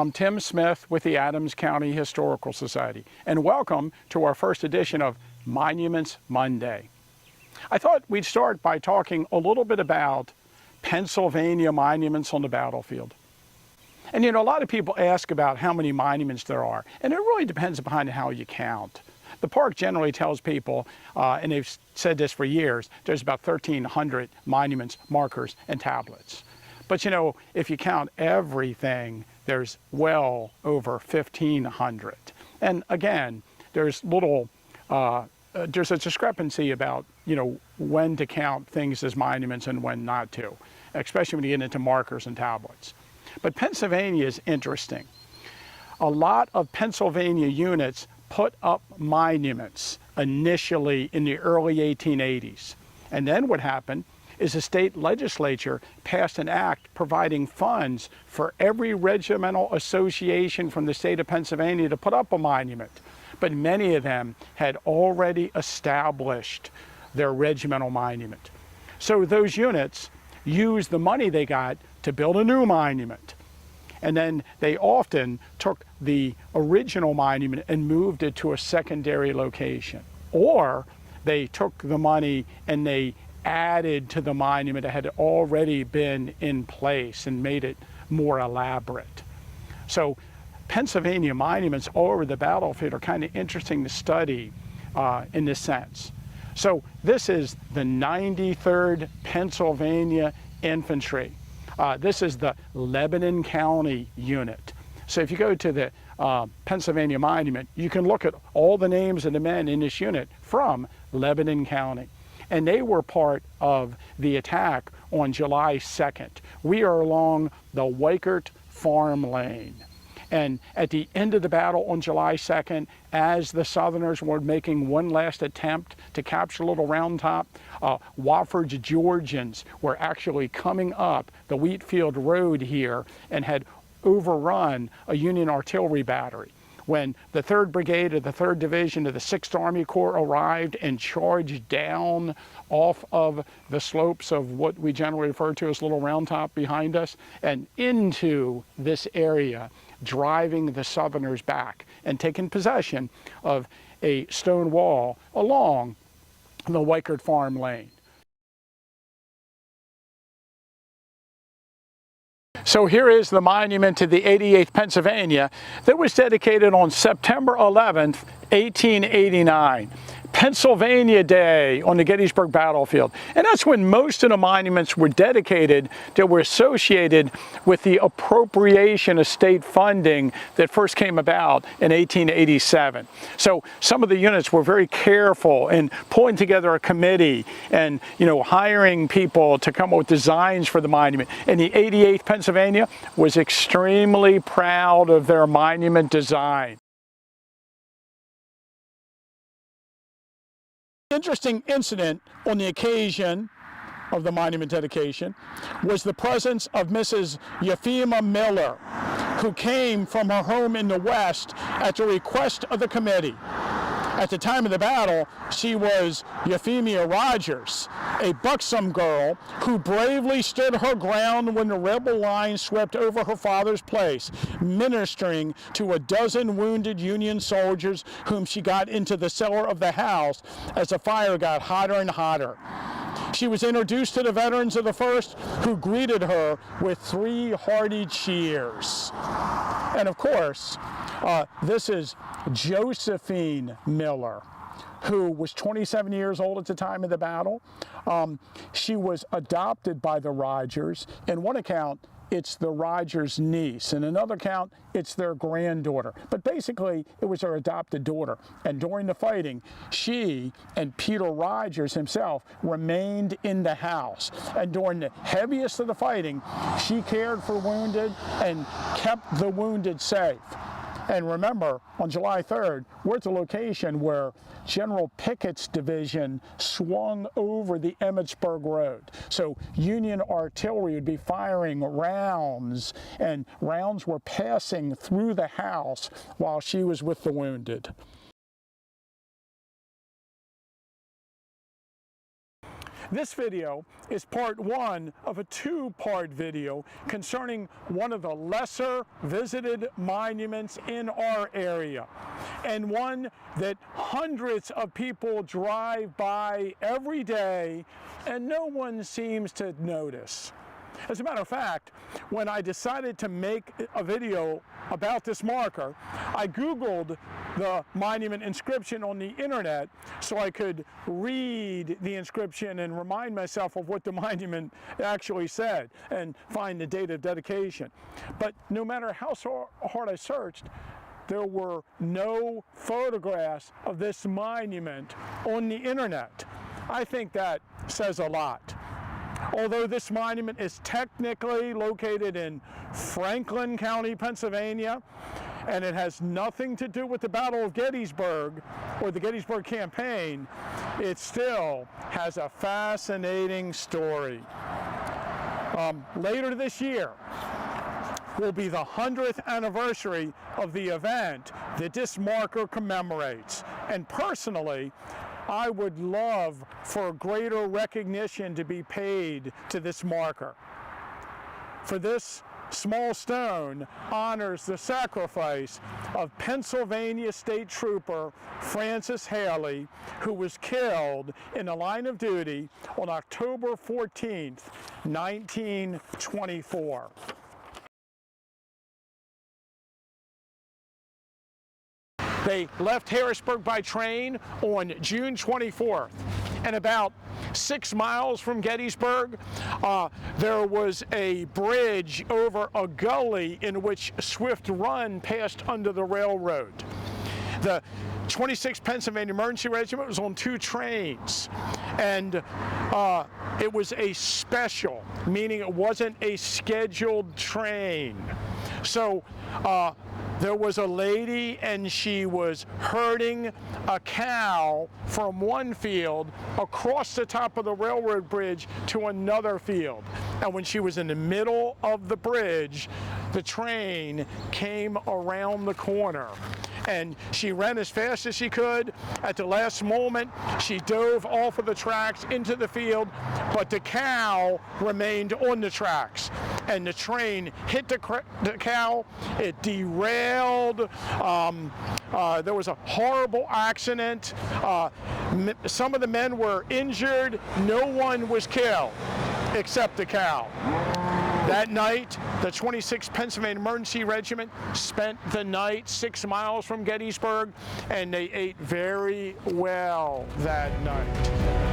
I'm Tim Smith with the Adams County Historical Society, and welcome to our first edition of Monuments Monday. I thought we'd start by talking a little bit about Pennsylvania monuments on the battlefield. And a lot of people ask about how many monuments there are, and it really depends upon how you count. The park generally tells people, and they've said this for years, there's about 1,300 monuments, markers, and tablets. But if you count everything, there's well over 1,500. And again, there's a discrepancy about, when to count things as monuments and when not to, especially when you get into markers and tablets. But Pennsylvania is interesting. A lot of Pennsylvania units put up monuments initially in the early 1880s. And then what happened is the state legislature passed an act providing funds for every regimental association from the state of Pennsylvania to put up a monument. But many of them had already established their regimental monument. So those units used the money they got to build a new monument. And then they often took the original monument and moved it to a secondary location. Or they took the money and they added to the monument that had already been in place and made it more elaborate. So Pennsylvania monuments all over the battlefield are kind of interesting to study in this sense. So this is the 93rd Pennsylvania Infantry. This is the Lebanon County unit. So if you go to the Pennsylvania Monument, you can look at all the names of the men in this unit from Lebanon County. And they were part of the attack on July 2nd. We are along the Weichert Farm Lane. And at the end of the battle on July 2nd, as the Southerners were making one last attempt to capture Little Round Top, Wofford's Georgians were actually coming up the Wheatfield Road here and had overrun a Union artillery battery. When the 3rd Brigade of the 3rd Division of the 6th Army Corps arrived and charged down off of the slopes of what we generally refer to as Little Round Top behind us and into this area, driving the Southerners back and taking possession of a stone wall along the Weichert Farm Lane. So here is the monument to the 88th Pennsylvania that was dedicated on September 11th, 1889. Pennsylvania Day on the Gettysburg battlefield. And that's when most of the monuments were dedicated that were associated with the appropriation of state funding that first came about in 1887. So some of the units were very careful in pulling together a committee and hiring people to come up with designs for the monument. And the 88th Pennsylvania was extremely proud of their monument design. Interesting incident on the occasion of the monument dedication was the presence of Mrs. Euphemia Miller, who came from her home in the West at the request of the committee. At the time of the battle, she was Euphemia Rogers, a buxom girl who bravely stood her ground when the rebel line swept over her father's place, ministering to a dozen wounded Union soldiers whom she got into the cellar of the house as the fire got hotter and hotter. She was introduced to the veterans of the 1st, who greeted her with 3 hearty cheers. And of course, this is Josephine Miller, who was 27 years old at the time of the battle. She was adopted by the Rogers. In one account, it's the Rogers' niece. In another account, it's their granddaughter. But basically, it was her adopted daughter. And during the fighting, she and Peter Rogers himself remained in the house. And during the heaviest of the fighting, she cared for wounded and kept the wounded safe. And remember, on July 3rd, we're at the location where General Pickett's division swung over the Emmitsburg Road. So Union artillery would be firing rounds, and rounds were passing through the house while she was with the wounded. This video is part one of a two-part video concerning one of the lesser visited monuments in our area, and one that hundreds of people drive by every day and no one seems to notice. As a matter of fact, when I decided to make a video about this marker, I Googled the monument inscription on the internet so I could read the inscription and remind myself of what the monument actually said and find the date of dedication. But no matter how hard I searched, there were no photographs of this monument on the internet. I think that says a lot. Although this monument is technically located in Franklin County, Pennsylvania, and it has nothing to do with the Battle of Gettysburg or the Gettysburg campaign, it still has a fascinating story. Later this year will be the 100th anniversary of the event that this marker commemorates. And personally, I would love for greater recognition to be paid to this marker. For this small stone honors the sacrifice of Pennsylvania State Trooper Francis Halley, who was killed in the line of duty on October 14th, 1924. They left Harrisburg by train on June 24th. And about 6 miles from Gettysburg, there was a bridge over a gully in which Swift Run passed under the railroad. The 26th Pennsylvania Emergency Regiment was on 2 trains, and it was a special, meaning it wasn't a scheduled train. So there was a lady and she was herding a cow from one field across the top of the railroad bridge to another field. And when she was in the middle of the bridge, the train came around the corner. And she ran as fast as she could. At the last moment, she dove off of the tracks into the field, but the cow remained on the tracks. And the train hit the cow, it derailed, there was a horrible accident. Some of the men were injured, no one was killed except the cow. That night, the 26th Pennsylvania Emergency Regiment spent the night 6 miles from Gettysburg, and they ate very well that night.